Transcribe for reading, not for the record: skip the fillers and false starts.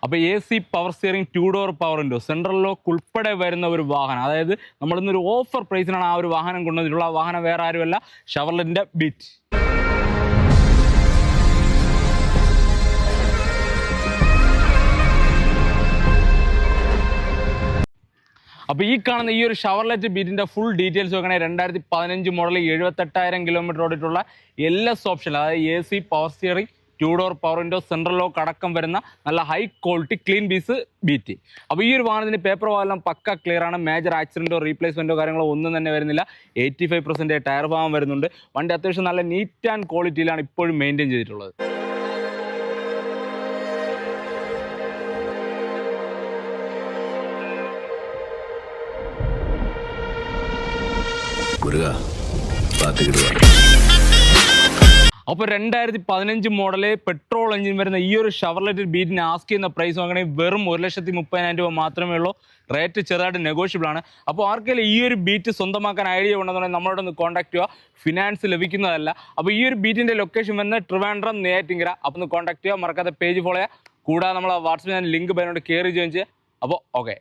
അപ്പോൾ AC power steering 2 door power window central lock ഉൾപ്പെടെ വരുന്ന ഒരു വാഹനം. അതായത് നമ്മളിന്നൊരു ഓഫർ പ്രൈസിനാണ് ആ ഒരു വാഹനം കൊണ്ടുവന്നിട്ടുള്ള ആ വാഹനം വേറെ ആരുമല്ല, ഷെവർലെറ്റിന്റെ ബീറ്റ്. അപ്പോൾ ഈ കാണുന്ന ഈ ഒരു ഷെവർലെറ്റ് ബീറ്റിന്റെ ഫുൾ ഡീറ്റെയിൽസ് നോക്കണമെങ്കിൽ 2015 മോഡൽ 78,000 കിലോമീറ്റർ ഓടിയിട്ടുള്ള LS ഓപ്ഷൻ, അതായത് AC power steering 2 door power window central lock അടക്കം വരുന്ന നല്ല high quality clean piece Beat. അപ്പോൾ ഈ ഒരു വാഹനത്തിന് പേപ്പർ വാലെല്ലാം പക്ക ക്ലിയർ ആണ്. മേജർ ആക്സിഡൻറ്റോ റീപ്ലേസ്മെൻറ്റോ കാര്യങ്ങളോ ഒന്നും തന്നെ വരുന്നില്ല. 85% ടയർ ഭാഗം വരുന്നുണ്ട്. വണ്ടി അത്യാവശ്യം നല്ല നീറ്റ് ആൻഡ് ക്വാളിറ്റിയിലാണ് ഇപ്പോഴും മെയിൻറ്റെയിൻ ചെയ്തിട്ടുള്ളത്. അപ്പോൾ 2015 മോഡല് പെട്രോൾ എഞ്ചിൻ വരുന്ന ഈ ഒരു ഷെവർലെറ്റ് ബീറ്റിന് ആസ്ക് ചെയ്യുന്ന പ്രൈസ് നോക്കണമെങ്കിൽ വെറും 1,30,000 രൂപ മാത്രമേ ഉള്ളൂ. റേറ്റ് ചെറുതായിട്ട് നെഗോഷ്യബിൾ ആണ്. അപ്പോൾ ആർക്കെങ്കിലും ഈ ഒരു ബീറ്റ് സ്വന്തമാക്കാൻ ഐഡിയ ഉണ്ടെന്നുണ്ടെങ്കിൽ നമ്മളോട് ഒന്ന് കോൺടാക്ട് ചെയ്യുക. ഫിനാൻസ് ലഭിക്കുന്നതല്ല. അപ്പോൾ ഈ ഒരു ബീറ്റിൻ്റെ ലൊക്കേഷൻ വരുന്നത് ട്രിവാൻഡ്രം, നെയ്യാറ്റിൻകര. അപ്പോൾ ഒന്ന് കോൺടാക്ട് ചെയ്യുക. മറക്കാതെ പേജ് ഫോളോ ചെയ്യുക. കൂടാതെ നമ്മൾ വാട്സപ്പ് ലിങ്ക് പറയുന്നത് കയറി ജോയിൻ ചെയ്യുക. അപ്പോൾ ഓക്കെ.